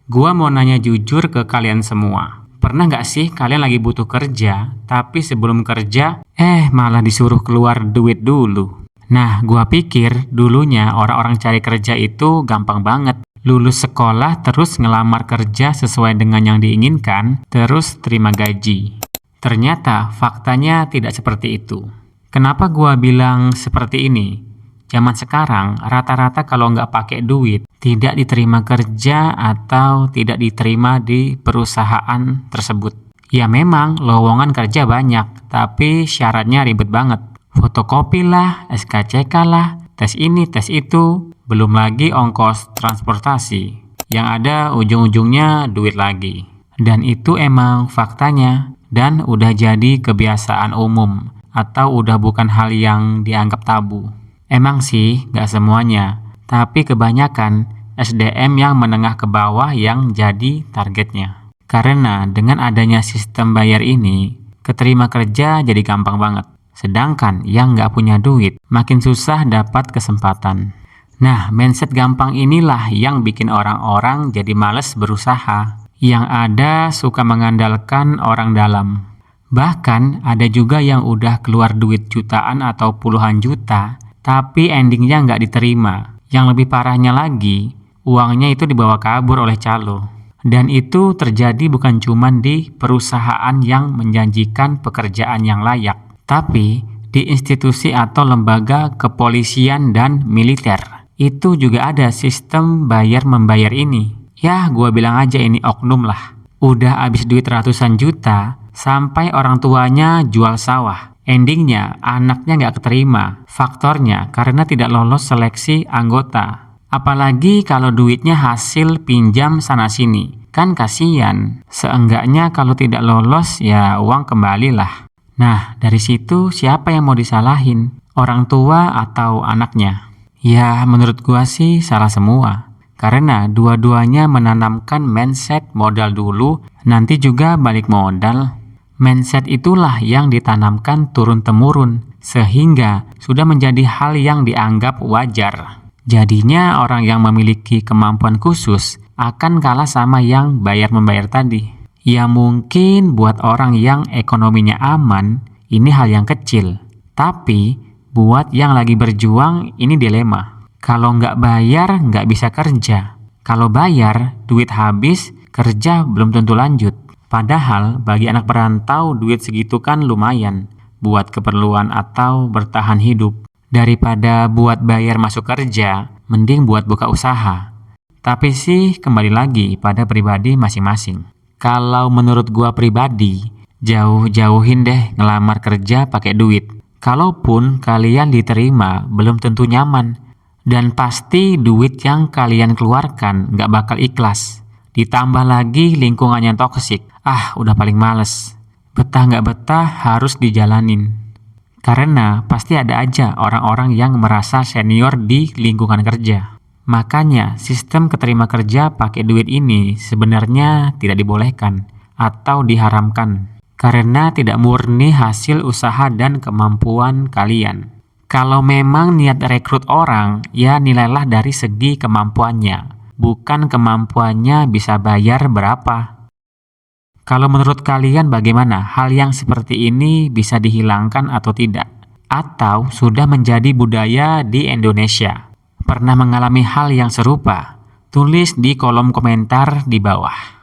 Gua mau nanya jujur ke kalian semua. Pernah nggak sih kalian lagi butuh kerja, tapi sebelum kerja, malah disuruh keluar duit dulu? Nah, gua pikir dulunya orang-orang cari kerja itu gampang banget. Lulus sekolah terus ngelamar kerja sesuai dengan yang diinginkan, terus terima gaji. Ternyata faktanya tidak seperti itu. Kenapa gua bilang seperti ini? Zaman sekarang, rata-rata kalau nggak pakai duit, tidak diterima kerja atau tidak diterima di perusahaan tersebut. Ya memang, lowongan kerja banyak, tapi syaratnya ribet banget. Fotokopi lah, SKCK lah, tes ini, tes itu, belum lagi ongkos transportasi. Yang ada ujung-ujungnya duit lagi. Dan itu emang faktanya, dan udah jadi kebiasaan umum, atau udah bukan hal yang dianggap tabu. Emang sih, gak semuanya, tapi kebanyakan SDM yang menengah ke bawah yang jadi targetnya. Karena dengan adanya sistem bayar ini, keterima kerja jadi gampang banget. Sedangkan yang gak punya duit, makin susah dapat kesempatan. Nah, mindset gampang inilah yang bikin orang-orang jadi males berusaha. Yang ada suka mengandalkan orang dalam. Bahkan ada juga yang udah keluar duit jutaan atau puluhan juta, tapi endingnya nggak diterima. Yang lebih parahnya lagi, uangnya itu dibawa kabur oleh calo. Dan itu terjadi bukan cuma di perusahaan yang menjanjikan pekerjaan yang layak, tapi di institusi atau lembaga kepolisian dan militer. Itu juga ada sistem bayar-membayar ini. Ya, gua bilang aja ini oknum lah. Udah habis duit ratusan juta, sampai orang tuanya jual sawah. Endingnya, anaknya nggak keterima. Faktornya karena tidak lolos seleksi anggota. Apalagi kalau duitnya hasil pinjam sana-sini. Kan kasihan. Seenggaknya kalau tidak lolos, ya uang kembalilah. Nah, dari situ siapa yang mau disalahin? Orang tua atau anaknya? Ya, menurut gua sih salah semua. Karena dua-duanya menanamkan mindset modal dulu, nanti juga balik modal. Mindset itulah yang ditanamkan turun-temurun, sehingga sudah menjadi hal yang dianggap wajar. Jadinya orang yang memiliki kemampuan khusus akan kalah sama yang bayar-membayar tadi. Ya mungkin buat orang yang ekonominya aman, ini hal yang kecil. Tapi buat yang lagi berjuang, ini dilema. Kalau nggak bayar, nggak bisa kerja. Kalau bayar, duit habis, kerja belum tentu lanjut. Padahal bagi anak perantau duit segitu kan lumayan buat keperluan atau bertahan hidup. Daripada buat bayar masuk kerja, mending buat buka usaha. Tapi sih kembali lagi pada pribadi masing-masing. Kalau menurut gua pribadi, jauh-jauhin deh ngelamar kerja pakai duit. Kalaupun kalian diterima, belum tentu nyaman. Dan pasti duit yang kalian keluarkan nggak bakal ikhlas. Ditambah lagi lingkungan yang toksik. Udah paling males. Betah nggak betah harus dijalanin. Karena pasti ada aja orang-orang yang merasa senior di lingkungan kerja. Makanya sistem keterima kerja pakai duit ini sebenarnya tidak dibolehkan atau diharamkan. Karena tidak murni hasil usaha dan kemampuan kalian. Kalau memang niat rekrut orang, ya nilailah dari segi kemampuannya. Bukan kemampuannya bisa bayar berapa. Kalau menurut kalian bagaimana hal yang seperti ini bisa dihilangkan atau tidak? Atau sudah menjadi budaya di Indonesia? Pernah mengalami hal yang serupa? Tulis di kolom komentar di bawah.